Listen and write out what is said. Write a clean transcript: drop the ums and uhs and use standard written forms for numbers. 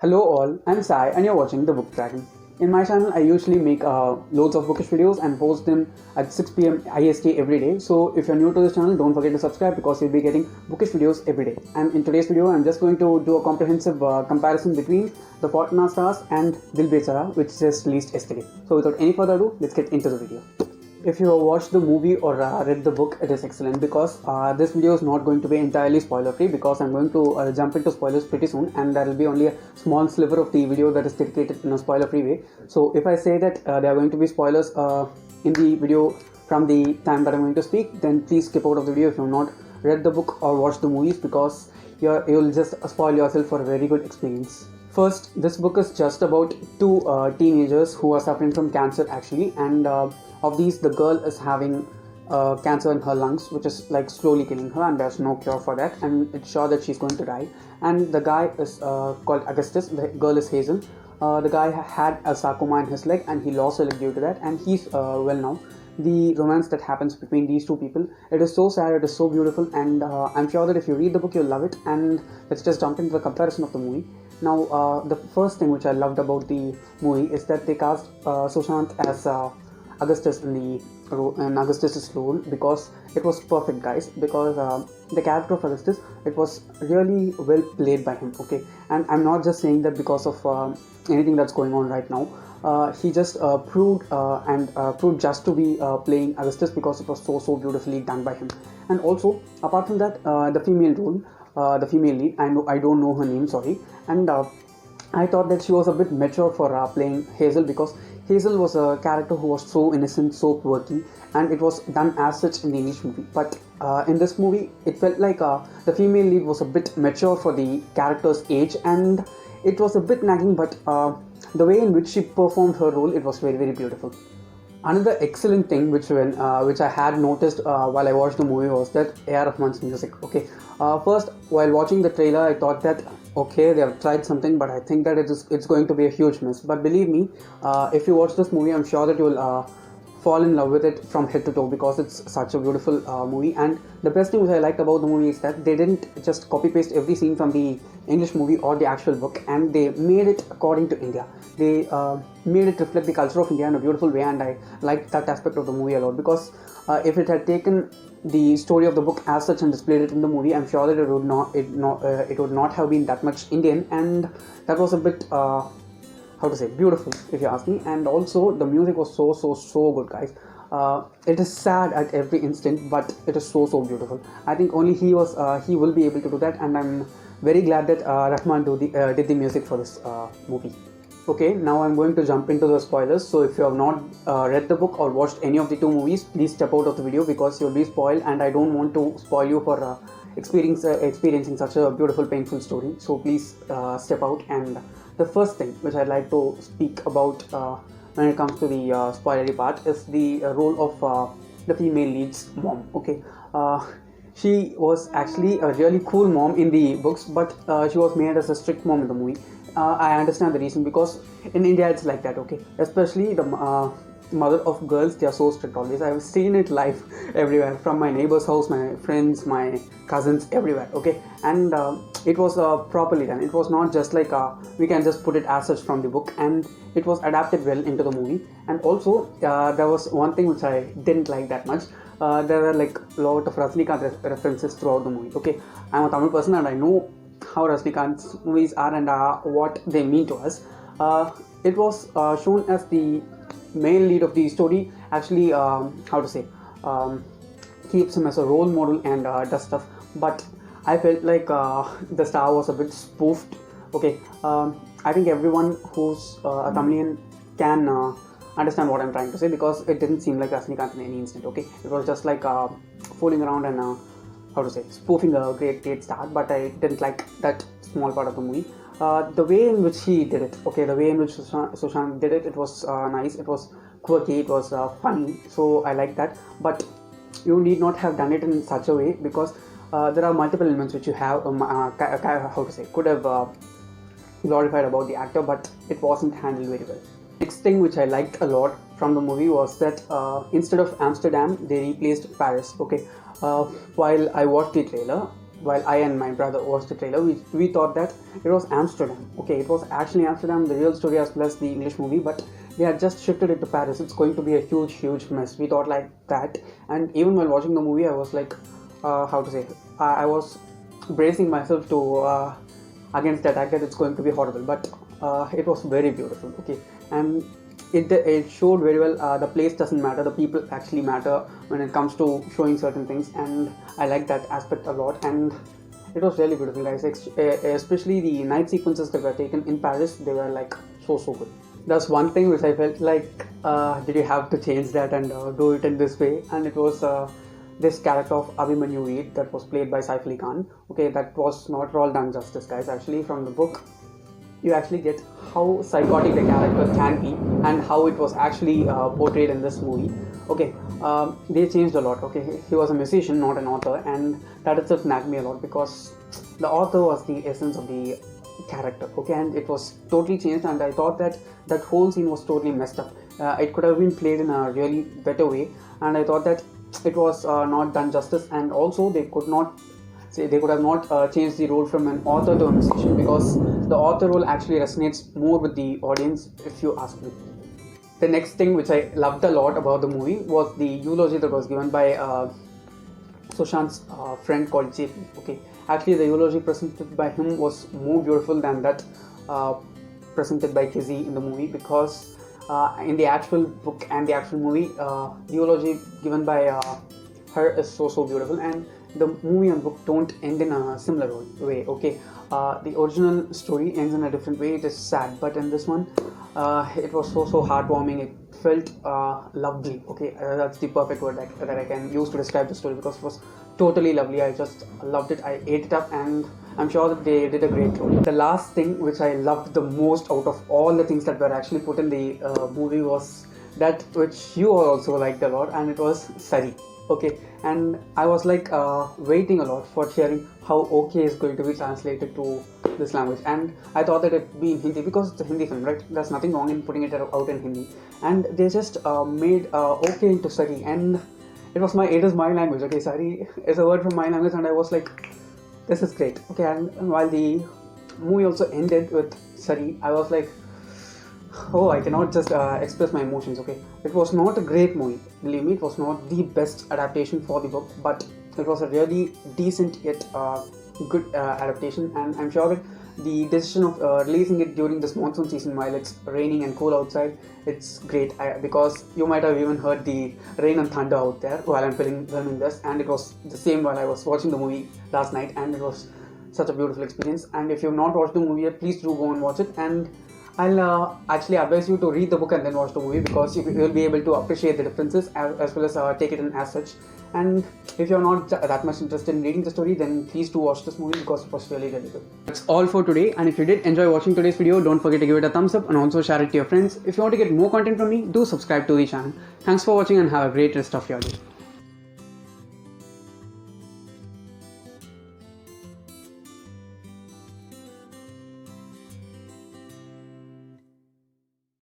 Hello all, I'm Sai and you're watching The Book Dragon. In my channel, I usually make loads of bookish videos and post them at 6 p.m. IST every day. So if you're new to this channel, don't forget to subscribe because you'll be getting bookish videos every day. And in today's video, I'm just going to do a comprehensive comparison between The Fault in Our Stars and Dil Bechara, which just released yesterday. So without any further ado, let's get into the video. If you have watched the movie or read the book, it is excellent because this video is not going to be entirely spoiler free because I'm going to jump into spoilers pretty soon, and there will be only a small sliver of the video that is dedicated in a spoiler free way. So if I say that there are going to be spoilers in the video from the time that I'm going to speak, then please skip out of the video if you have not read the book or watched the movies, because you'll just spoil yourself for a very good experience. First, this book is just about two teenagers who are suffering from cancer actually, and of these, the girl is having cancer in her lungs, which is like slowly killing her, and there's no cure for that, and it's sure that she's going to die. And the guy is called Augustus, the girl is Hazel. The guy had a sarcoma in his leg, and he lost a leg due to that, and he's well now. The romance that happens between these two people, it is so sad, it is so beautiful, and I'm sure that if you read the book, you'll love it. And let's just jump into the comparison of the movie. Now, the first thing which I loved about the movie is that they cast Sushant as Augustus in Augustus's role, because it was perfect, guys. Because the character of Augustus, it was really well played by him. Okay, and I'm not just saying that because of anything that's going on right now. He just proved just to be playing Augustus because it was so beautifully done by him. And also, apart from that, the female role, the female lead, I don't know her name, sorry, and I thought that she was a bit mature for playing Hazel, because Hazel was a character who was so innocent, so quirky, and it was done as such in the English movie. But in this movie, it felt like the female lead was a bit mature for the character's age, and it was a bit nagging, but the way in which she performed her role, it was very beautiful. Another excellent thing which I had noticed while I watched the movie was that A.R. Rahman's music. Okay, first, while watching the trailer, I thought that okay, they have tried something, but I think that it's going to be a huge miss. But believe me, if you watch this movie, I'm sure that you will fall in love with it from head to toe, because it's such a beautiful movie. And the best thing which I liked about the movie is that they didn't just copy paste every scene from the English movie or the actual book, and they made it according to India. They made it reflect the culture of India in a beautiful way, and I liked that aspect of the movie a lot, because if it had taken the story of the book as such and displayed it in the movie, I'm sure that it would not have been that much Indian, and that was a bit how to say, beautiful, if you ask me. And also, the music was so good, guys. It is sad at every instant, but it is so beautiful. I think only he will be able to do that, and I'm very glad that Rahman did the music for this movie. Okay, now I'm going to jump into the spoilers. So if you have not read the book or watched any of the two movies, please step out of the video, because you'll be spoiled, and I don't want to spoil you for experiencing such a beautiful, painful story. So please step out. And the first thing which I'd like to speak about when it comes to the spoilery part is the role of the female lead's mom. Okay, she was actually a really cool mom in the books, but she was made as a strict mom in the movie. I understand the reason, because in India it's like that. Okay, especially the mother of girls, they are so strict always. I've seen it live everywhere, from my neighbor's house, my friends, my cousins, everywhere. Okay, and it was properly done. It was not just like we can just put it as such from the book, and it was adapted well into the movie. And also there was one thing which I didn't like that much. There were like a lot of Rajnikant references throughout the movie. Okay, I'm a Tamil person, and I know how Rajnikant's movies are and what they mean to us. It was shown as the male lead of the story actually keeps him as a role model and does stuff, but I felt like the star was a bit spoofed. Okay, I think everyone who's a Tamilian can understand what I'm trying to say, because it didn't seem like Rajnikant in any instant. Okay, it was just like fooling around and spoofing a great star, but I didn't like that small part of the movie. The way in which he did it, okay, the way in which Sushant did it, it was nice, it was quirky, it was funny, so I like that. But you need not have done it in such a way, because there are multiple elements which you have could have glorified about the actor, but it wasn't handled very well. Next thing which I liked a lot from the movie was that instead of Amsterdam, they replaced Paris. Okay, while I watched the trailer, while I and my brother watched the trailer, we thought that it was Amsterdam. Okay, it was actually Amsterdam, the real story as well as the English movie, but they had just shifted it to Paris. It's going to be a huge mess. We thought like that, and even while watching the movie, I was like, how to say, I was bracing myself to against the attack that it's going to be horrible, but it was very beautiful. Okay, and it showed very well the place doesn't matter, the people actually matter when it comes to showing certain things, and I like that aspect a lot. And it was really beautiful, guys. Especially the night sequences that were taken in Paris, they were like so good. That's one thing which I felt like, did you have to change that and do it in this way? And it was this character of Abhimanyu Reed that was played by Saif Ali Khan. Okay, that was not at all done justice, guys. Actually, from the book, you actually get how psychotic the character can be and how it was actually portrayed in this movie. Okay, they changed a lot. Okay, he was a musician, not an author, and that itself nagged me a lot because the author was the essence of the character. Okay, and it was totally changed, and I thought that that whole scene was totally messed up. It could have been played in a really better way, and I thought that it was not done justice, and also they could have not changed the role from an author to a musician, because the author role actually resonates more with the audience, if you ask me. The next thing which I loved a lot about the movie was the eulogy that was given by Sushant's friend called JP. Okay, actually the eulogy presented by him was more beautiful than that presented by Kizzy in the movie, because in the actual book and the actual movie, the eulogy given by her is so beautiful, and the movie and book don't end in a similar way. Okay, the original story ends in a different way. It is sad, but in this one, it was so heartwarming. It felt lovely. Okay, that's the perfect word that I can use to describe the story, because it was totally lovely. I just loved it. I ate it up, and I'm sure that they did a great job. The last thing which I loved the most out of all the things that were actually put in the movie was that which you all also liked a lot, and it was Sari. Okay, and I was like waiting a lot for hearing how OK is going to be translated to this language, and I thought that it'd be in Hindi because it's a Hindi film, right? There's nothing wrong in putting it out in Hindi, and they just made OK into Sari, and it is my language. Okay, Sari is a word from my language, and I was like, this is great. Okay, and while the movie also ended with Sari, I was like, oh, I cannot just express my emotions. Okay, it was not a great movie, believe me. It was not the best adaptation for the book, but it was a really decent yet good adaptation, and I'm sure that the decision of releasing it during this monsoon season while it's raining and cool outside, it's great, because you might have even heard the rain and thunder out there while I'm filming this, and it was the same while I was watching the movie last night, and it was such a beautiful experience. And if you've not watched the movie yet, please do go and watch it, and I'll actually advise you to read the book and then watch the movie, because you will be able to appreciate the differences as well as take it in as such. And if you're not that much interested in reading the story, then please do watch this movie, because it was really good. That's all for today, and if you did enjoy watching today's video, don't forget to give it a thumbs up and also share it to your friends. If you want to get more content from me, do subscribe to the channel. Thanks for watching and have a great rest of your day.